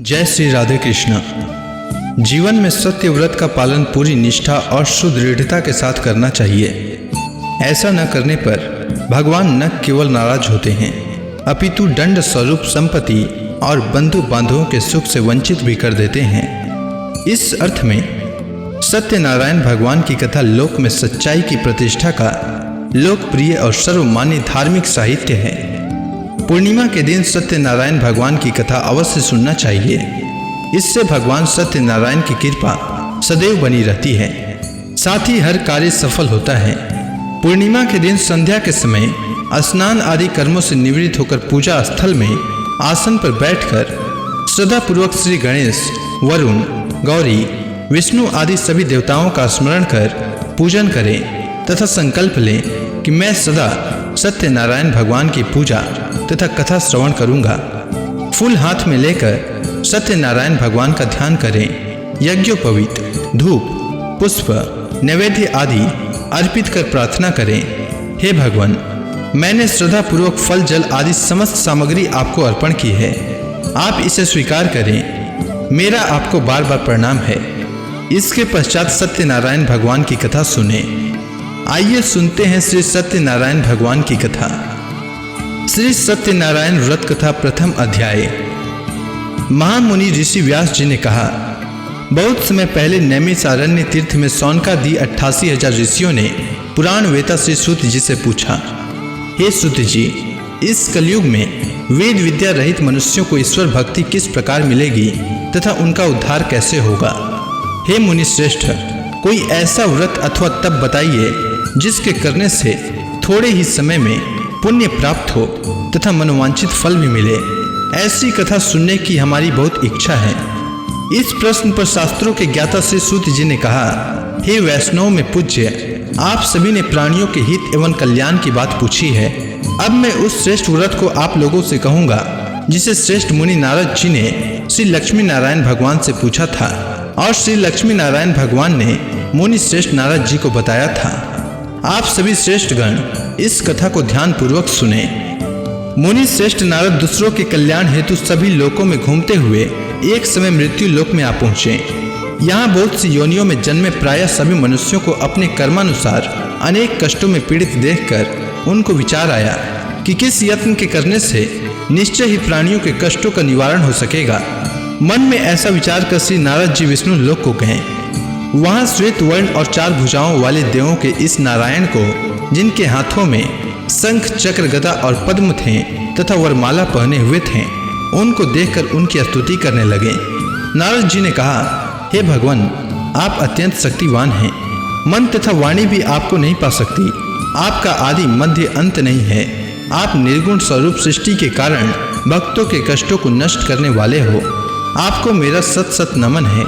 जय श्री राधे कृष्ण। जीवन में सत्य व्रत का पालन पूरी निष्ठा और सुदृढ़ता के साथ करना चाहिए। ऐसा न करने पर भगवान न केवल नाराज होते हैं अपितु दंड स्वरूप संपत्ति और बंधु बांधवों के सुख से वंचित भी कर देते हैं। इस अर्थ में सत्यनारायण भगवान की कथा लोक में सच्चाई की प्रतिष्ठा का लोकप्रिय और सर्वमान्य धार्मिक साहित्य है। पूर्णिमा के दिन सत्यनारायण भगवान की कथा अवश्य सुनना चाहिए। इससे भगवान सत्यनारायण की कृपा सदैव बनी रहती है, साथ ही हर कार्य सफल होता है। पूर्णिमा के दिन संध्या के समय स्नान आदि कर्मों से निवृत्त होकर पूजा स्थल में आसन पर बैठकर श्रद्धापूर्वक श्री गणेश, वरुण, गौरी, विष्णु आदि सभी देवताओं का स्मरण कर पूजन करें तथा संकल्प लें कि मैं सदा सत्यनारायण भगवान की पूजा तथा कथा श्रवण करूंगा। फूल हाथ में लेकर सत्यनारायण भगवान का ध्यान करें। यज्ञोपवीत, धूप, पुष्प, नैवेद्य आदि अर्पित कर प्रार्थना करें। हे भगवान, मैंने श्रद्धा पूर्वक फल जल आदि समस्त सामग्री आपको अर्पण की है, आप इसे स्वीकार करें। मेरा आपको बार बार प्रणाम है। इसके पश्चात सत्यनारायण भगवान की कथा सुने। आइए सुनते हैं श्री सत्यनारायण भगवान की कथा। श्री सत्यनारायण व्रत कथा प्रथम अध्याय। महामुनि ऋषि व्यास जी ने कहा, बहुत समय पहले नैमिषारण्य तीर्थ में सौनकादि 88,000 ऋषियों ने पुराण वेता श्री सूत जी से पूछा, हे सूत जी, इस कलयुग में वेद विद्या रहित मनुष्यों को ईश्वर भक्ति किस प्रकार मिलेगी तथा उनका उद्धार कैसे होगा। हे मुनि श्रेष्ठ, कोई ऐसा व्रत अथवा तप बताइए जिसके करने से थोड़े ही समय में पुण्य प्राप्त हो तथा मनोवांछित फल भी मिले। ऐसी कथा सुनने की हमारी बहुत इच्छा है। इस प्रश्न पर शास्त्रों के ज्ञाता श्री सूत जी ने कहा, हे वैष्णव में पूज्य, आप सभी ने प्राणियों के हित एवं कल्याण की बात पूछी है। अब मैं उस श्रेष्ठ व्रत को आप लोगों से कहूँगा जिसे श्रेष्ठ मुनि नारद जी ने श्री लक्ष्मी नारायण भगवान से पूछा था और श्री लक्ष्मी नारायण भगवान ने मुनि श्रेष्ठ नारद जी को बताया था। आप सभी श्रेष्ठ गण इस कथा को ध्यान पूर्वक सुने। मुनि श्रेष्ठ नारद दूसरों के कल्याण हेतु सभी लोकों में घूमते हुए एक समय मृत्यु लोक में आ पहुंचे। यहाँ बहुत सी योनियों में जन्मे प्रायः सभी मनुष्यों को अपने कर्मानुसार अनेक कष्टों में पीड़ित देखकर उनको विचार आया कि किस यत्न के करने से निश्चय ही प्राणियों के कष्टों का निवारण हो सकेगा। मन में ऐसा विचार कर श्री नारद जी विष्णु लोक को गए। वहाँ श्वेत वर्ण और 4 भुजाओं वाले देवों के इस नारायण को, जिनके हाथों में शंख, चक्र, गदा और पद्म थे तथा वरमाला पहने हुए थे, उनको देखकर उनकी स्तुति करने लगे। नारद जी ने कहा, हे भगवान, आप अत्यंत शक्तिवान हैं। मन तथा वाणी भी आपको नहीं पा सकती। आपका आदि मध्य अंत नहीं है। आप निर्गुण स्वरूप सृष्टि के कारण भक्तों के कष्टों को नष्ट करने वाले हो। आपको मेरा सत सत नमन है।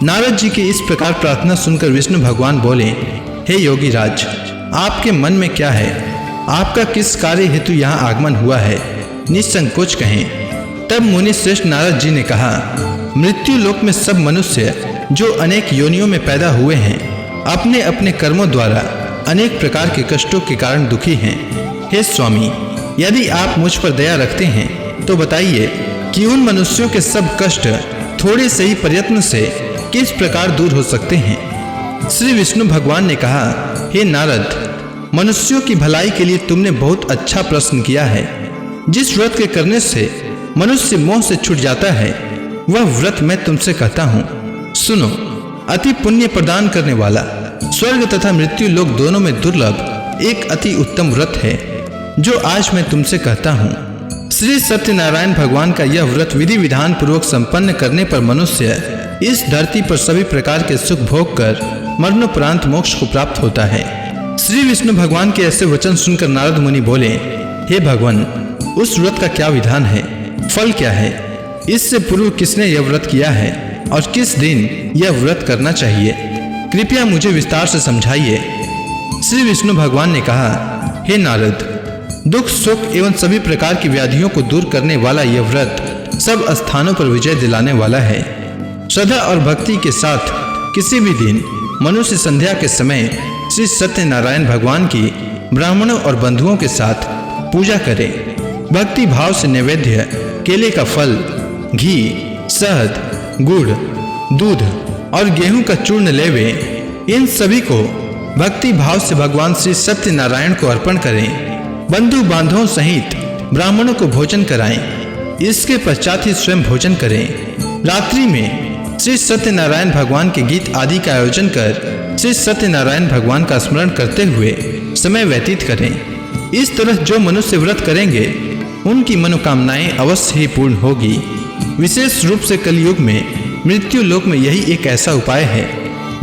नारद जी की इस प्रकार प्रार्थना सुनकर विष्णु भगवान बोले, हे योगी राज, आपके मन में क्या है? आपका किस कार्य हेतु यहाँ आगमन हुआ है? निसंकोच कहें। तब मुनि श्रेष्ठ नारद जी ने कहा, मृत्यु लोक में सब मनुष्य जो अनेक योनियों में पैदा हुए हैं, अपने अपने कर्मों द्वारा अनेक प्रकार के कष्टों के कारण दुखी हैं। हे स्वामी, यदि आप मुझ पर दया रखते हैं तो बताइए कि उन मनुष्यों के सब कष्ट थोड़े से ही प्रयत्न से किस प्रकार दूर हो सकते हैं। श्री विष्णु भगवान ने कहा, हे नारद, मनुष्यों की भलाई के लिए तुमने बहुत अच्छा प्रश्न किया है। जिस व्रत के करने से मनुष्य मोह से छूट जाता है, वह व्रत मैं तुमसे कहता हूँ। सुनो, अति पुण्य प्रदान करने वाला, स्वर्ग तथा मृत्यु लोक दोनों में दुर्लभ एक अति उत्तम व्रत है जो आज मैं तुमसे कहता हूँ। श्री सत्यनारायण भगवान का यह व्रत विधि विधान पूर्वक संपन्न करने पर मनुष्य इस धरती पर सभी प्रकार के सुख भोग कर मरणोपरांत मोक्ष को प्राप्त होता है। श्री विष्णु भगवान के ऐसे वचन सुनकर नारद मुनि बोले, हे भगवान, उस व्रत का क्या विधान है? फल क्या है? इससे पूर्व किसने यह व्रत किया है और किस दिन यह व्रत करना चाहिए? कृपया मुझे विस्तार से समझाइए। श्री विष्णु भगवान ने कहा, हे नारद, दुख, सुख एवं सभी प्रकार की व्याधियों को दूर करने वाला यह व्रत सब स्थानों पर विजय दिलाने वाला है। श्रद्धा और भक्ति के साथ किसी भी दिन मनुष्य संध्या के समय श्री सत्यनारायण भगवान की ब्राह्मणों और बंधुओं के साथ पूजा करे। भक्ति भाव से नैवेद्य, केले का फल, घी, शहद, गुड़, दूध और गेहूं का चूर्ण लेवे। इन सभी को भक्ति भाव से भगवान श्री सत्यनारायण को अर्पण करें। बंधु बांधवों सहित ब्राह्मणों को भोजन कराएं। इसके पश्चात ही स्वयं भोजन करें। रात्रि में श्री सत्यनारायण भगवान के गीत आदि का आयोजन कर श्री सत्यनारायण भगवान का स्मरण करते हुए समय व्यतीत करें। इस तरह जो मनुष्य व्रत करेंगे उनकी मनोकामनाएं अवश्य ही पूर्ण होगी। विशेष रूप से कलयुग में मृत्यु लोक में यही एक ऐसा उपाय है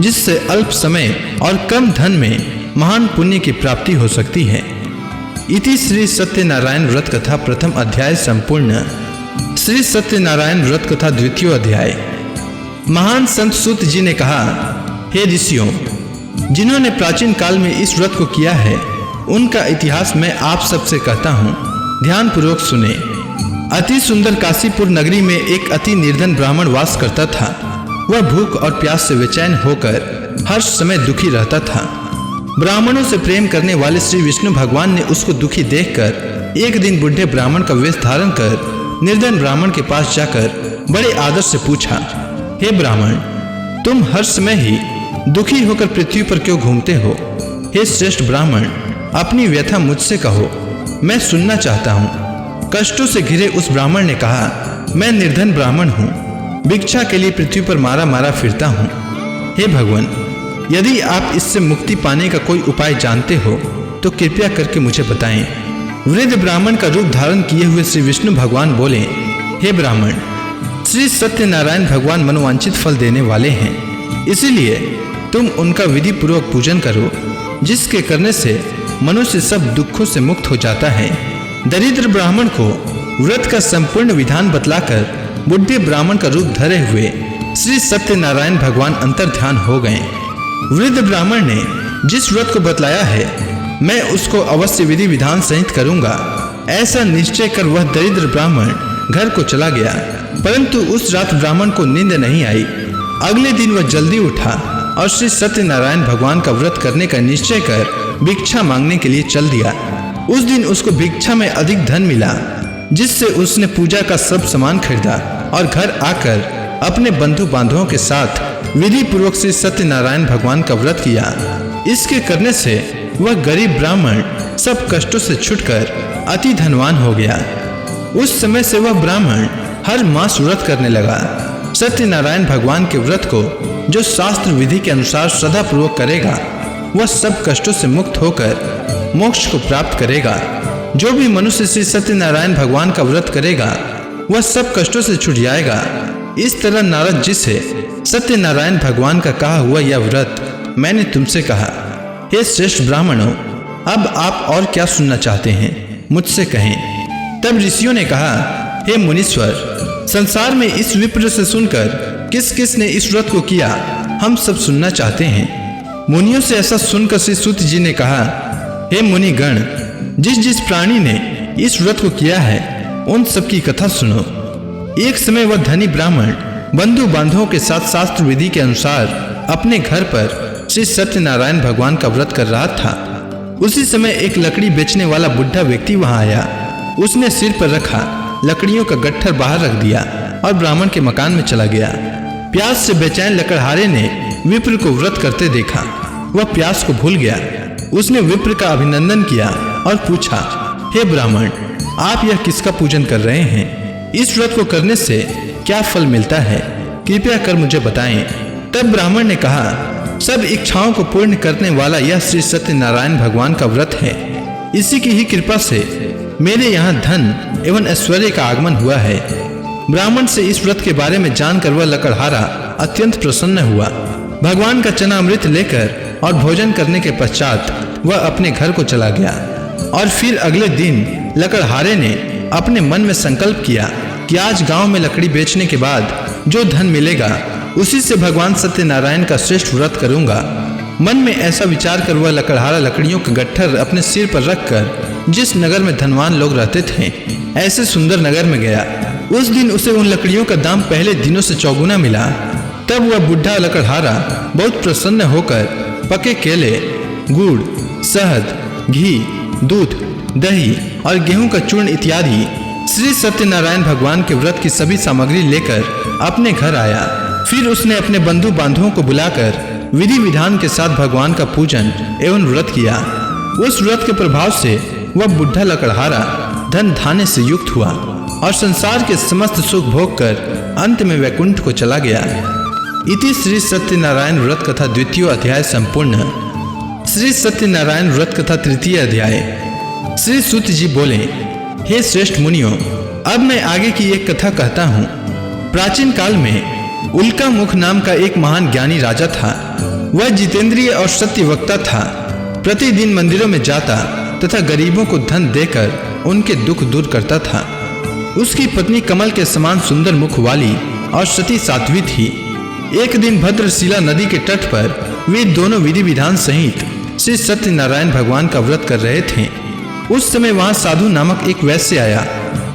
जिससे अल्प समय और कम धन में महान पुण्य की प्राप्ति हो सकती है। इति श्री सत्यनारायण व्रत कथा प्रथम अध्याय संपूर्ण। श्री सत्यनारायण व्रत कथा द्वितीय अध्याय। महान संत सूत जी ने कहा, हे ऋषियों, जिन्होंने प्राचीन काल में इस व्रत को किया है उनका इतिहास मैं आप सबसे कहता हूँ, ध्यान पूर्वक सुने। अति सुंदर काशीपुर नगरी में एक अति निर्धन ब्राह्मण वास करता था। वह भूख और प्यास से बेचैन होकर हर समय दुखी रहता था। ब्राह्मणों से प्रेम करने वाले श्री विष्णु भगवान ने उसको दुखी देखकर एक दिन बुढ़े ब्राह्मण का वेश धारण कर निर्धन ब्राह्मण के पास जाकर बड़े आदर से पूछा, हे ब्राह्मण, तुम हर समय ही दुखी होकर पृथ्वी पर क्यों घूमते हो? हे श्रेष्ठ ब्राह्मण, अपनी व्यथा मुझसे कहो, मैं सुनना चाहता हूँ। कष्टों से घिरे उस ब्राह्मण ने कहा, मैं निर्धन ब्राह्मण हूँ, भिक्षा के लिए पृथ्वी पर मारा मारा फिरता हूँ। हे भगवान, यदि आप इससे मुक्ति पाने का कोई उपाय जानते हो तो कृपया करके मुझे बताएं। वृद्ध ब्राह्मण का रूप धारण किए हुए श्री विष्णु भगवान बोले, हे ब्राह्मण, श्री सत्यनारायण भगवान मनोवांछित फल देने वाले हैं, इसीलिए तुम उनका विधि पूर्वक पूजन करो, जिसके करने से मनुष्य सब दुखों से मुक्त हो जाता है। दरिद्र ब्राह्मण को व्रत का संपूर्ण विधान बतलाकर बुढ़े ब्राह्मण का रूप धरे हुए श्री सत्यनारायण भगवान अंतर्ध्यान हो गए। वृद्ध ब्राह्मण ने जिस व्रत को बतलाया है मैं उसको अवश्य विधि विधान सहित करूंगा, ऐसा निश्चय कर वह दरिद्र ब्राह्मण घर को चला गया। परंतु उस रात ब्राह्मण को नींद नहीं आई। अगले दिन वह जल्दी उठा और श्री सत्यनारायण भगवान का व्रत करने का निश्चय कर भिक्षा मांगने के लिए चल दिया। उस दिन उसको भिक्षा में अधिक धन मिला, जिससे उसने पूजा का सब सामान खरीदा और घर आकर अपने बंधु बांधवों के साथ विधि पूर्वक श्री सत्यनारायण भगवान का व्रत किया। इसके करने से वह गरीब ब्राह्मण सब कष्टों से छुटकर अति धनवान हो गया। उस समय से वह ब्राह्मण हर मास व्रत करने लगा। सत्यनारायण भगवान के व्रत को जो शास्त्र विधि के अनुसार श्रद्धा पूर्वक करेगा वह सब कष्टों से मुक्त होकर मोक्ष को प्राप्त करेगा। जो भी मनुष्य श्री सत्यनारायण भगवान का व्रत करेगा वह सब कष्टों से छूट जाएगा। इस तरह नारद जी से सत्यनारायण भगवान का कहा हुआ यह व्रत मैंने तुमसे कहा। हे श्रेष्ठ ब्राह्मणों, अब आप और क्या सुनना चाहते हैं, मुझसे कहें। तब ऋषियों ने कहा, हे मुनीश्वर, संसार में इस विप्र से सुनकर किस किस ने इस व्रत को किया हम सब सुनना चाहते हैं। मुनियों से ऐसा सुनकर श्री सूत जी ने कहा, हे मुनिगण, जिस जिस प्राणी ने इस व्रत को किया है उन सब की कथा सुनो। एक समय वह धनी ब्राह्मण बंधु बांधवों के साथ शास्त्र विधि के अनुसार अपने घर पर श्री सत्यनारायण भगवान का व्रत कर रहा था। उसी समय एक लकड़ी बेचने वाला बुढ़ा व्यक्ति वहां आया। उसने सिर पर रखा लकड़ियों का गट्ठर बाहर रख दिया और ब्राह्मण के मकान में चला गया। प्यास से बेचैन लकड़हारे ने विप्र को व्रत करते देखा। वह प्यास को भूल गया। उसने विप्र का अभिनंदन किया और पूछा, हे ब्राह्मण, आप यह किसका पूजन कर रहे हैं? इस व्रत को करने से क्या फल मिलता है? कृपया कर मुझे बताएं। तब ब्राह्मण ने कहा, सब इच्छाओं को पूर्ण करने वाला यह श्री सत्यनारायण भगवान का व्रत है। इसी की ही कृपा से मेरे यहाँ धन एवं ऐश्वर्य का आगमन हुआ है। ब्राह्मण से इस व्रत के बारे में जानकर वह लकड़हारा अत्यंत प्रसन्न हुआ। भगवान का चना अमृत लेकर और भोजन करने के पश्चात वह अपने घर को चला गया। और फिर अगले दिन लकड़हारे ने अपने मन में संकल्प किया कि आज गांव में लकड़ी बेचने के बाद जो धन मिलेगा उसी से भगवान सत्यनारायण का श्रेष्ठ व्रत करूंगा। मन में ऐसा विचार कर वह लकड़हारा लकड़ियों का गट्ठर अपने सिर पर रखकर जिस नगर में धनवान लोग रहते थे ऐसे सुंदर नगर में गया। उस दिन उसे उन लकड़ियों का दाम पहले दिनों से चौगुना मिला। तब वह बुढ़ा लकड़हारा बहुत प्रसन्न होकर पके केले, गुड़, शहद, घी, दूध, दही और गेहूं का चूर्ण इत्यादि श्री सत्यनारायण भगवान के व्रत की सभी सामग्री लेकर अपने घर आया। फिर उसने अपने बंधु बांधवों को बुलाकर विधि विधान के साथ भगवान का पूजन एवं व्रत किया। उस व्रत के प्रभाव से वह बुढ़ा लकड़हारा धन धान्य से युक्त हुआ और संसार के समस्त सुख भोग कर अंत में वैकुंठ को चला गया। इति श्री सत्यनारायण व्रत कथा द्वितीय अध्याय संपूर्ण। श्री सत्यनारायण व्रत कथा तृतीय अध्याय। श्री सूत जी बोले, हे श्रेष्ठ मुनियों, अब मैं आगे की एक कथा कहता हूँ। प्राचीन काल में उल्का मुख नाम का एक महान ज्ञानी राजा था। वह जितेंद्रिय और सत्य वक्ता था। प्रतिदिन मंदिरों में जाता तथा गरीबों को धन देकर उनके दुख दूर करता था। उसकी पत्नी कमल के समान सुंदर मुख वाली और सती साध्वी थी। एक दिन भद्रशिला नदी के तट पर वे दोनों विधि विधान सहित श्री सत्यनारायण भगवान का व्रत कर रहे थे। उस समय वहां साधु नामक एक वैश्य आया।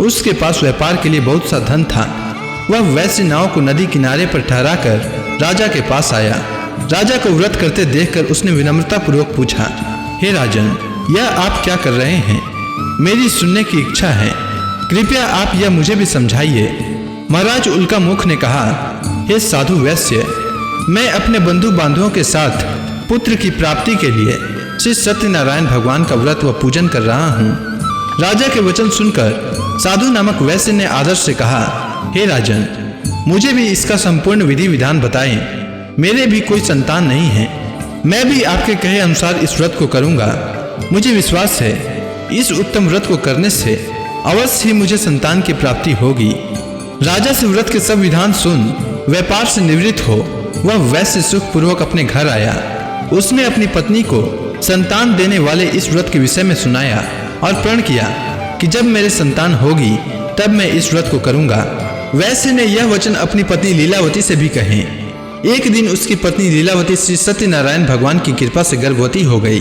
उसके पास व्यापार के लिए बहुत सा धन था। वह वैश्य नाव को नदी किनारे पर ठहराकर राजा के पास आया। राजा को व्रत करते देखकर उसने विनम्रता पूर्वक पूछा, हे राजन, यह आप क्या कर रहे हैं? मेरी सुनने की इच्छा है, कृपया आप यह मुझे भी समझाइए। महाराज उल्का मुख ने कहा, हे साधु वैश्य, मैं अपने बंधु बांधवों के साथ पुत्र की प्राप्ति के लिए श्री सत्यनारायण भगवान का व्रत व पूजन कर रहा हूँ। राजा के वचन सुनकर साधु नामक वैश्य ने आदर से कहा, हे राजन, मुझे भी इसका संपूर्ण विधि विधान बताएं। मेरे भी कोई संतान नहीं है। मैं भी आपके कहे अनुसार इस व्रत को करूंगा। मुझे विश्वास है इस उत्तम व्रत को करने से अवश्य ही मुझे संतान की प्राप्ति होगी। राजा से व्रत के सब विधान सुन व्यापार से निवृत्त हो वह वैश्य सुख पूर्वक अपने घर आया। उसने अपनी पत्नी को संतान देने वाले इस व्रत के विषय में सुनाया और प्रण किया कि जब मेरे संतान होगी तब मैं इस व्रत को करूंगा। वैश्य ने यह वचन अपनी पत्नी लीलावती से भी कहे। एक दिन उसकी पत्नी लीलावती श्री सत्यनारायण भगवान की कृपा से गर्भवती हो गई।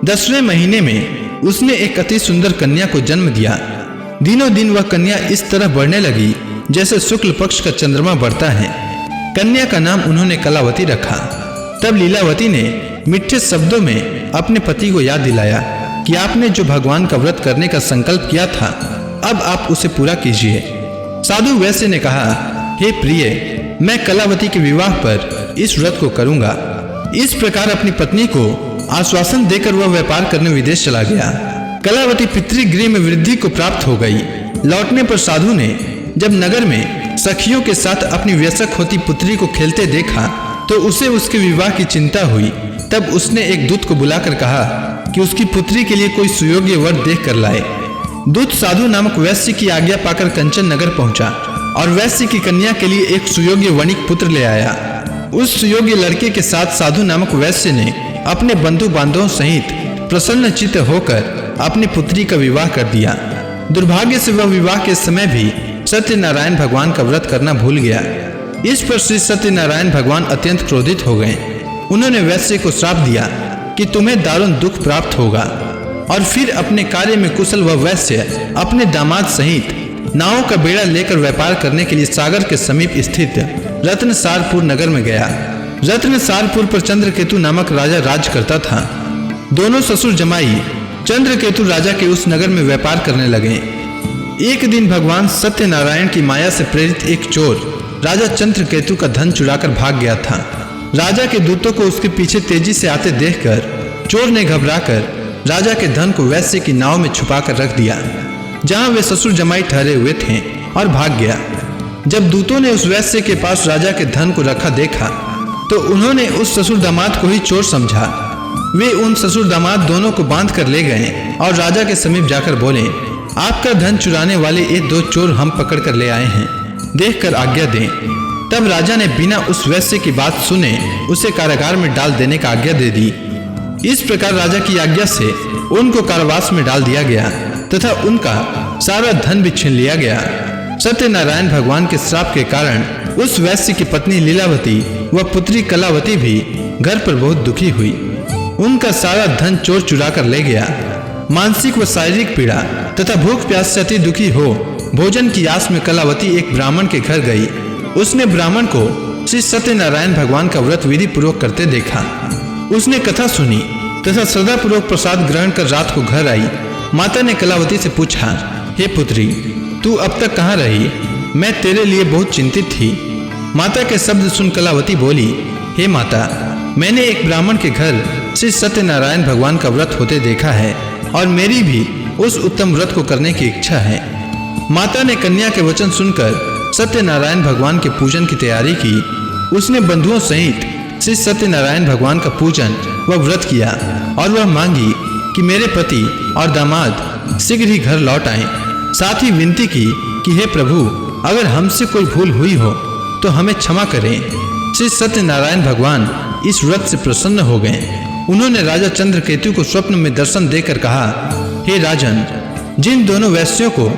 10वें महीने में उसने एक अति सुंदर कन्या को जन्म दिया। दिनों दिन वह कन्या इस तरह बढ़ने लगी जैसे शुक्ल पक्ष का चंद्रमा बढ़ता है। कन्या का नाम उन्होंने कलावती रखा। तब लीलावती ने मीठे शब्दों में अपने पति को याद दिलाया कि आपने जो भगवान का व्रत करने का संकल्प किया था, अब आप उसे पूरा कीजिए। साधु वैश्य ने कहा, हे प्रिय, मैं कलावती के विवाह पर इस व्रत को करूंगा। इस प्रकार अपनी पत्नी को आश्वासन देकर वह व्यापार करने विदेश चला गया। कलावती पितृगृह में वृद्धि को प्राप्त हो गई। लौटने पर साधु ने जब नगर में सखियों के साथ अपनी व्यसक होती पुत्री को खेलते देखा तो उसे उसके विवाह की चिंता हुई। तब उसने एक दूत को बुलाकर कहा कि उसकी पुत्री के लिए कोई सुयोग्य वर देख कर लाए। दूत साधु नामक वैश्य की आज्ञा पाकर कंचन नगर पहुंचा और वैश्य की कन्या के लिए एक सुयोग्य वणिक पुत्र ले आया। उस सुयोग्य लड़के के साथ साधु नामक वैश्य ने अपने बंधु बांधवों सहित प्रसन्न चित्त होकर अपनी पुत्री का विवाह कर दिया। दुर्भाग्य से वह विवाह के समय भी सत्यनारायण भगवान का व्रत करना भूल गया। इस पर श्री सत्यनारायण भगवान अत्यंत क्रोधित हो गए। उन्होंने वैश्य को श्राप दिया कि तुम्हें दारुण दुख प्राप्त होगा। और फिर अपने कार्य में कुशल वह वैश्य अपने दामाद सहित नावों का बेड़ा लेकर व्यापार करने के लिए सागर के समीप स्थित रत्नसारपुर नगर में गया। रत्नसारपुर पर चंद्रकेतु नामक राजा राज करता था। दोनों ससुर जमाई चंद्रकेतु राजा के उस नगर में व्यापार करने लगे। एक दिन भगवान सत्यनारायण की माया से प्रेरित एक चोर राजा चंद्रकेतु का धन चुराकर भाग गया था। राजा के दूतों को उसके पीछे तेजी से आते देखकर चोर ने घबराकर राजा के धन को वैश्य की नाव में छुपाकर रख दिया जहां वे ससुर जमाई ठहरे हुए थे और भाग गया। जब दूतों ने उस वैश्य के पास राजा के धन को रखा देखा तो उन्होंने उस ससुर दामाद को ही चोर समझा। वे उन ससुर दामाद दोनों को बांध कर ले गए और राजा के समीप जाकर बोले, आपका धन चुराने वाले ये दो चोर हम पकड़ कर ले आए हैं, देखकर आज्ञा दें। तब राजा ने बिना उस वैश्य की बात सुने उसे कारागार में डाल देने का आज्ञा दे दी। इस प्रकार राजा की आज्ञा से उनको कारावास में डाल दिया गया तथा उनका सारा धन भी छीन लिया गया। सत्यनारायण भगवान के श्राप के कारण उस वैश्य की पत्नी लीलावती व पुत्री कलावती भी घर पर बहुत दुखी हुई। उनका सारा धन चोर चुरा कर ले गया। मानसिक व शारीरिक पीड़ा तथा भूख प्यास से अति दुखी हो भोजन की आस में कलावती एक ब्राह्मण के घर गई। उसने ब्राह्मण को श्री सत्यनारायण भगवान का व्रत विधि पूर्वक करते देखा। उसने कथा सुनी तथा श्रद्धा पूर्वक प्रसाद ग्रहण कर रात को घर आई। माता ने कलावती से पूछा, हे पुत्री, तू अब तक कहाँ रही? मैं तेरे लिए बहुत चिंतित थी। माता के शब्द सुन कलावती बोली, हे माता, मैंने एक ब्राह्मण के घर श्री सत्यनारायण भगवान का व्रत होते देखा है और मेरी भी उस उत्तम व्रत को करने की इच्छा है। माता ने कन्या के वचन सुनकर सत्यनारायण भगवान के पूजन की तैयारी की। उसने बंधुओं सहित श्री सत्यनारायण भगवान का पूजन व व्रत किया और वह मांगी कि मेरे पति और दामाद शीघ्र ही घर लौट आएं। साथ ही विनती की कि हे प्रभु, अगर हमसे कोई भूल हुई हो तो हमें क्षमा करें। श्री सत्यनारायण भगवान इस व्रत से प्रसन्न हो गए। उन्होंने राजा चंद्रकेतु को स्वप्न में दर्शन देकर कहा, हे राजन, जिन दोनों वैश्यों को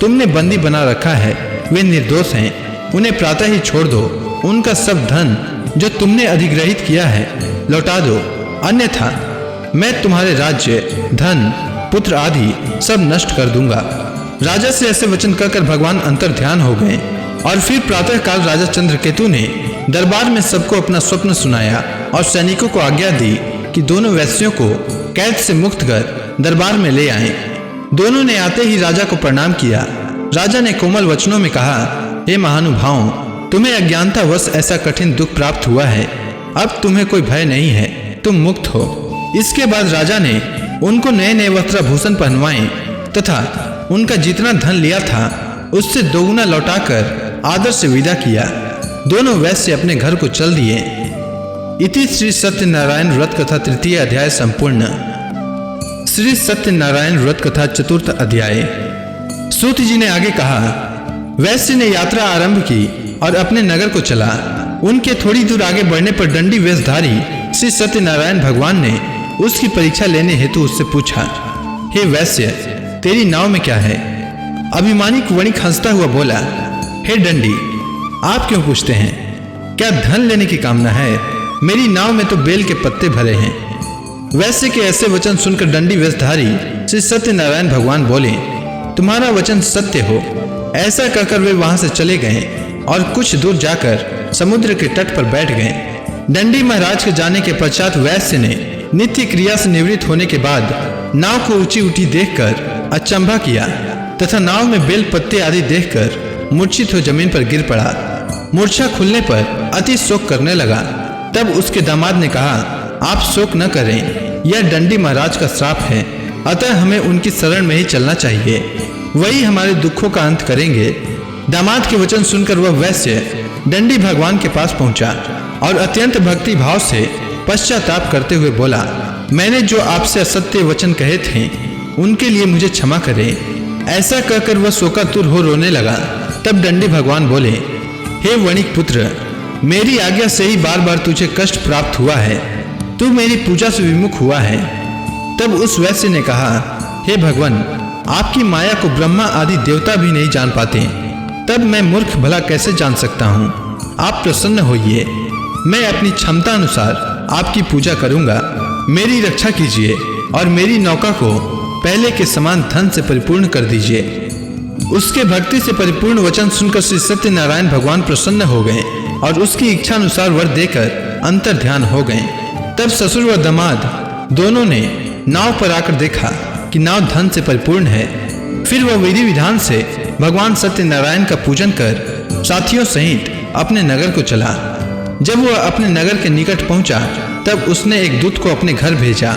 तुमने बंदी बना रखा है वे निर्दोष हैं। उन्हें प्रातः ही छोड़ दो। उनका सब धन जो तुमने अधिग्रहित किया है लौटा दो, अन्यथा मैं तुम्हारे राज्य, धन, पुत्र आदि सब नष्ट कर दूंगा। राजा से ऐसे वचन कहकर भगवान अंतर ध्यान हो गए और फिर प्रातः काल राजा चंद्रकेतु ने दरबार में सबको अपना स्वप्न सुनाया और सैनिकों को आज्ञा दी कि दोनों वैश्यों को कैद से मुक्त कर दरबार में ले आएं। दोनों ने आते ही राजा को प्रणाम किया। राजा ने कोमल वचनों में कहा, हे महानुभावों, तुम्हें अज्ञानतावश ऐसा कठिन दुख प्राप्त हुआ है। अब तुम्हें कोई भय नहीं है, तुम मुक्त हो। इसके बाद राजा ने उनको नए नए वस्त्राभूषण पहनवाए तथा उनका जितना धन लिया था उससे दोगुना लौटाकर आदर से विदा किया। दोनों वैश्य अपने घर को चल दिए। इति श्री सत्यनारायण व्रत कथा तृतीय अध्याय संपूर्ण। श्री सत्यनारायण व्रत कथा चतुर्थ अध्याय। सूत जी ने आगे कहा, वैश्य ने यात्रा आरंभ की और अपने नगर को चला। उनके थोड़ी दूर आगे बढ़ने पर दंडी वेशधारी श्री सत्यनारायण भगवान ने उसकी परीक्षा लेने हेतु उससे पूछा, हे वैश्य, तेरी नाव में क्या है? अभिमानी वणिक हंसता हुआ बोला, हे दंडी, आप क्यों पूछते हैं? क्या धन लेने की कामना है? मेरी नाव में तो बेल के पत्ते भरे हैं। वैश्य के ऐसे वचन सुनकर दंडी वेशधारी श्री सत्यनारायण भगवान बोले, तुम्हारा वचन सत्य हो। ऐसा कहकर वे वहां से चले गए और कुछ दूर जाकर समुद्र के तट पर बैठ गए। दंडी महाराज के जाने के पश्चात वैश्य ने नित्य क्रिया से निवृत्त होने के बाद नाव को ऊंची उठी देखकर अचंभा किया तथा नाव में बेल पत्ते आदि देखकर मूर्छित हो जमीन पर गिर पड़ा। मूर्छा खुलने पर अति शोक करने लगा। तब उसके दामाद ने कहा, आप शोक न करें, यह दंडी महाराज का श्राप है, अतः हमें उनकी शरण में ही चलना चाहिए, वही हमारे दुखों का अंत करेंगे। दामाद के वचन सुनकर वह वैश्य दंडी भगवान के पास पहुंचा और अत्यंत भक्ति भाव से पश्चाताप करते हुए बोला, मैंने जो आपसे असत्य वचन कहे थे उनके लिए मुझे क्षमा करें। ऐसा कहकर वह शोकातुर हो रोने लगा। तब दंडी भगवान बोले, हे वणिक पुत्र, मेरी आज्ञा से ही बार बार तुझे कष्ट प्राप्त हुआ है। तू मेरी पूजा से विमुख हुआ है। तब उस वैश्य ने कहा, हे भगवान, आपकी माया को ब्रह्मा आदि देवता भी नहीं जान पाते, तब मैं मूर्ख भला कैसे जान सकता हूँ? आप प्रसन्न होइए, मैं अपनी क्षमता अनुसार आपकी पूजा करूंगा। मेरी रक्षा कीजिए और मेरी नौका को पहले के समान धन से परिपूर्ण कर दीजिए। उसके भक्ति से परिपूर्ण वचन सुनकर श्री सत्यनारायण भगवान प्रसन्न हो गए और उसकी इच्छा अनुसार वर देकर अंतर ध्यान हो गए। तब ससुर व दामाद दोनों ने नाव पर आकर देखा कि नाव धन से परिपूर्ण है। फिर वह विधि विधान से भगवान सत्यनारायण का पूजन कर साथियों सहित अपने नगर को चला। जब वह अपने नगर के निकट पहुंचा तब उसने एक दूत को अपने घर भेजा।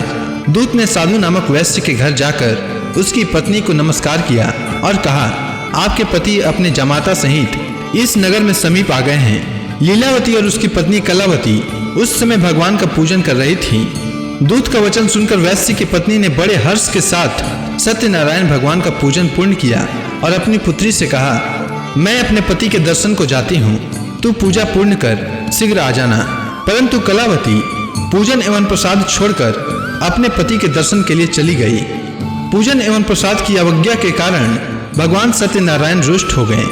दूत ने साधु नामक वैश्य के घर जाकर उसकी पत्नी को नमस्कार किया और कहा, आपके पति अपने जमाता सहित इस नगर में समीप आ गए हैं। लीलावती और उसकी पत्नी कलावती उस समय भगवान का पूजन कर रही थी। दूत का वचन सुनकर वैश्य की पत्नी ने बड़े हर्ष के साथ सत्यनारायण भगवान का पूजन पूर्ण किया और अपनी पुत्री से कहा, मैं अपने पति के दर्शन को जाती हूँ, तू पूजा पूर्ण कर शीघ्र आ जाना। परंतु कलावती पूजन एवं प्रसाद छोड़कर अपने पति के दर्शन के लिए चली गई। पूजन एवं प्रसाद की अवज्ञा के कारण भगवान सत्यनारायण रुष्ट हो गए।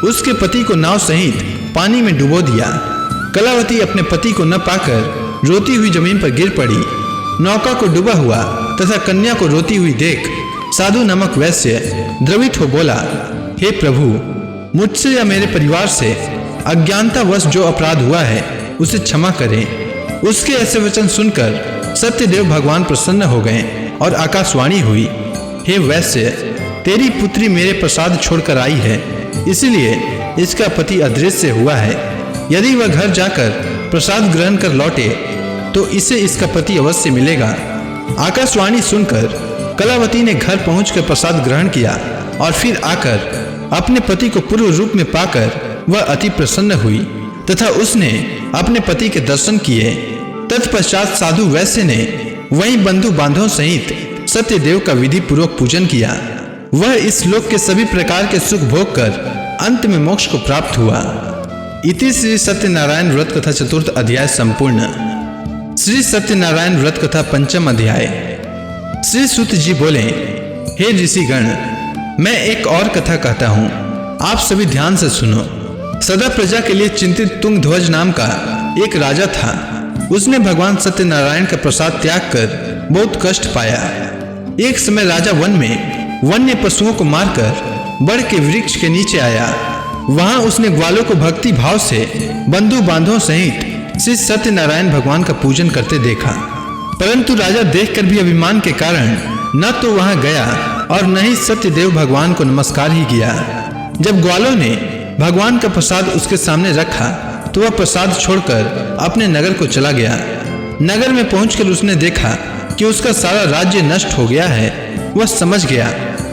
उसके पति को नाव सहित पानी में डुबो दिया। कलावती अपने पति को न पाकर रोती हुई जमीन पर गिर पड़ी। नौका को डूबा हुआ तथा कन्या को रोती हुई देख साधु नामक वैश्य द्रवित हो बोला, हे प्रभु, मुझसे या मेरे परिवार से अज्ञानतावश जो अपराध हुआ है उसे क्षमा करें। उसके ऐसे वचन सुनकर सत्यदेव भगवान प्रसन्न हो गए और आकाशवाणी हुई, हे वैश्य, तेरी पुत्री मेरे प्रसाद छोड़कर आई है, इसलिए इसका पति अदृश्य हुआ है। यदि वह घर जाकर प्रसाद ग्रहण कर लौटे तो इसे इसका पति अवश्य मिलेगा। आकाशवाणी सुनकर कलावती ने घर पहुंचकर प्रसाद ग्रहण किया और फिर आकर अपने पति को पूर्व रूप में पाकर वह अति प्रसन्न हुई तथा उसने अपने पति के दर्शन किए। तत्पश्चात साधु वैश्य ने वहीं बंधु बांधवों सहित सत्यदेव का विधि पूर्वक पूजन किया। वह इस लोक के सभी प्रकार के सुख भोग कर अंत में मोक्ष को प्राप्त हुआ। इति श्री सत्यनारायण व्रत कथा चतुर्थ अध्याय संपूर्ण। श्री सत्यनारायण व्रत कथा पंचम अध्याय। श्री सूत जी बोले, हे ऋषिगण, मैं एक और कथा कहता हूँ, आप सभी ध्यान से सुनो। सदा प्रजा के लिए चिंतित तुंग ध्वज नाम का एक राजा था। उसने भगवान सत्यनारायण का प्रसाद त्याग कर बहुत कष्ट पाया। एक समय राजा वन में वन्य पशुओं को मारकर बड़ के वृक्ष के नीचे आया। वहां उसने ग्वालों को भक्ति भाव से बंधु बांधवों सहित श्री सत्यनारायण भगवान का पूजन करते देखा। परंतु राजा देखकर भी अभिमान के कारण न तो वहां गया और न ही सत्यदेव भगवान को नमस्कार ही किया। जब ग्वालों ने भगवान का प्रसाद उसके सामने रखा तो वह प्रसाद छोड़कर अपने नगर को चला गया। नगर में पहुंचकर उसने देखा कि उसका सारा राज्य नष्ट हो गया है। वह समझ गया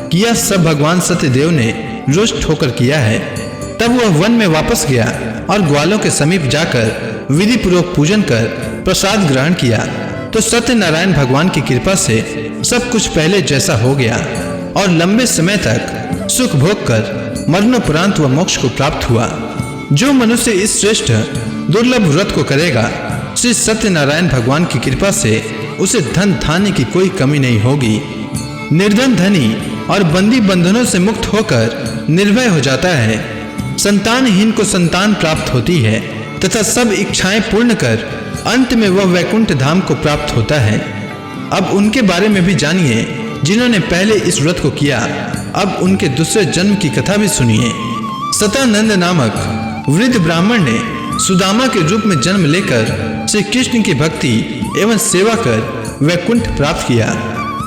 कि यह सब भगवान सत्यदेव ने रुष्ट होकर किया है। तब वह वन में वापस गया और ग्वालों के समीप जाकर विधि पूर्वक पूजन कर प्रसाद ग्रहण किया तो सत्यनारायण भगवान की कृपा से सब कुछ पहले जैसा हो गया और लंबे समय तक सुख भोग कर मरणोपरांत वह मोक्ष को प्राप्त हुआ। जो मनुष्य इस श्रेष्ठ दुर्लभ व्रत को करेगा, श्री सत्यनारायण भगवान की कृपा से उसे धन धान्य की कोई कमी नहीं होगी। निर्धन धनी और बंदी बंधनों से मुक्त होकर निर्भय हो जाता है। संतानहीन को संतान प्राप्त होती है तथा सब इच्छाएं पूर्ण कर अंत में वह वैकुंठ धाम को प्राप्त होता है। अब उनके बारे में भी जानिए जिन्होंने पहले इस व्रत को किया। अब उनके दूसरे जन्म की कथा भी सुनिए। सतानंद नामक वृद्ध ब्राह्मण ने सुदामा के रूप में जन्म लेकर श्री कृष्ण की भक्ति एवं सेवा कर वैकुंठ प्राप्त किया।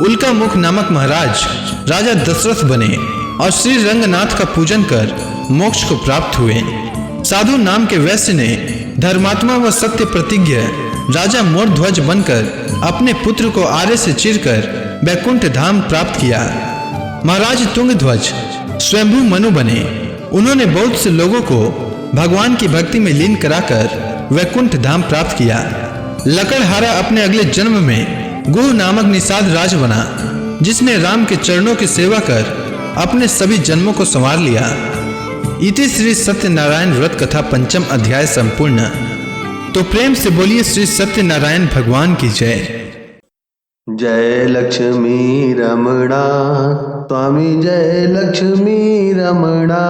उल्का मुख नामक महाराज राजा दशरथ बने और श्री रंगनाथ का पूजन कर मोक्ष को प्राप्त हुए। साधु नाम के वैश्य ने धर्मात्मा व सत्य प्रतिज्ञ राजा मोरध्वज बनकर अपने पुत्र को आरे से चीरकर वैकुंठ धाम प्राप्त किया। महाराज तुंगध्वज स्वयंभू मनु बने। उन्होंने बहुत से लोगों को भगवान की भक्ति में लीन कराकर वैकुंठ धाम प्राप्त किया। लकड़हारा अपने अगले जन्म में गुह नामक निषाद राज बना, जिसने राम के चरणों की सेवा कर अपने सभी जन्मों को संवार लिया। इति श्री सत्यनारायण व्रत कथा पंचम अध्याय संपूर्ण। तो प्रेम से बोलिए श्री सत्यनारायण भगवान की जय। जय लक्ष्मी रमणा स्वामी, जय लक्ष्मी रमणा।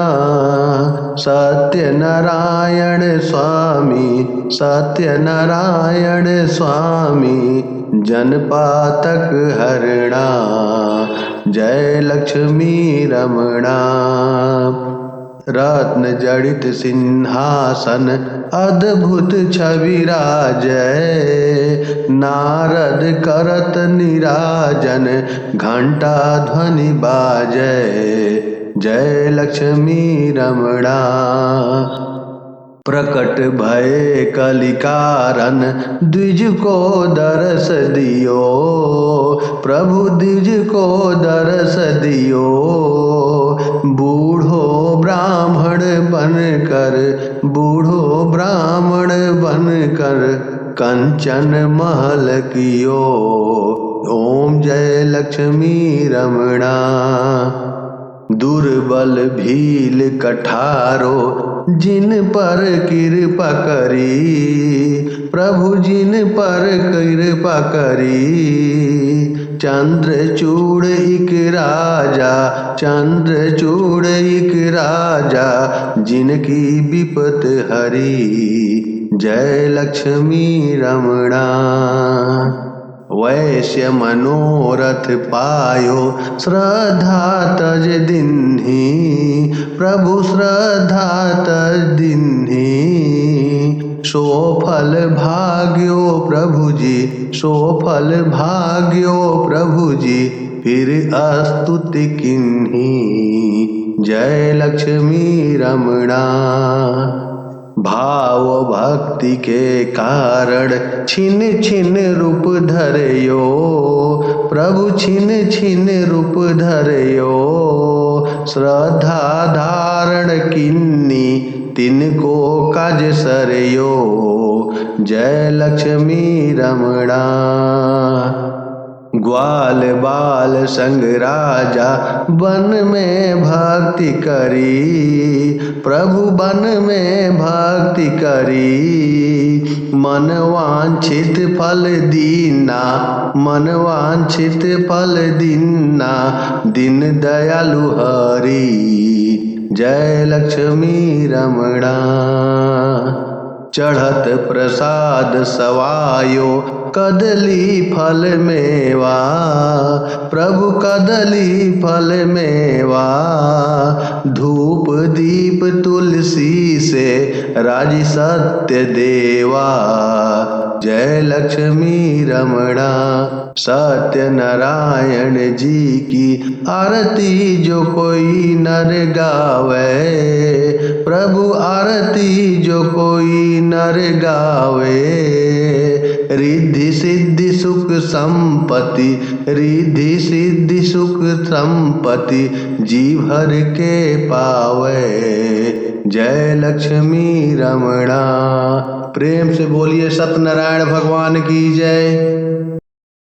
सत्यनारायण स्वामी, सत्यनारायण स्वामी, जनपातक हरणा। जय लक्ष्मी रमणा। रत्न जड़ित सिंहासन अद्भुत छवि राजय। नारद करत निराजन घंटा ध्वनि बाजय। जय लक्ष्मी रमणा। प्रकट भय कलिकारन द्विज को दरस दियो। प्रभु द्विज को दरस दियो। बूढ़ो ब्राह्मण बनकर, बूढ़ो ब्राह्मण बनकर कंचन महल कियो। ओम जय लक्ष्मी रमणा। दुर्बल भील कठारो जिन पर कृपा करी। प्रभु जिन पर कृपा करी। चंद्रचूड़ इक राजा, चंद्रचूड़ इक राजा, जिनकी विपत हरी। जय लक्ष्मी रमणा। वैश्य मनोरथ पायो श्रद्धा तज दिन्हि। प्रभु श्रद्धा तज दिन्हि। सो फल भाग्यो प्रभु जी, सो फल भाग्यो प्रभु जी, फिर स्तुति किन्हि। जय लक्ष्मी रमणा। भाव भक्ति के कारण छिन छिन रूप धरयो, प्रभु छिन छिन रूप धरयो। श्रद्धा धारण किन्नी तिनको काज सरयो, जय लक्ष्मी रमणा। ग्वाल बाल संग राजा वन में भक्ति करी, प्रभु वन में भक्ति करी। मन वांछित फल दीना, मन वांछित फल दीना, दीन दयालु हरि, जय लक्ष्मी रमणा। चढ़त प्रसाद सवायो कदली फल मेवा, प्रभु कदली फल मेवा। धूप दीप तुलसी से राजी सत्य देवा, जय लक्ष्मी रमणा। सत्य नारायण जी की आरती जो कोई नर गावे, प्रभु आरती जो कोई नर गावे। रिद्धि सिद्धि सुख संपत्ति, रिद्धि सिद्धि सुख संपत्ति, जी भर के पावे, जय लक्ष्मी रमणा। प्रेम से बोलिए सत्यनारायण भगवान की जय।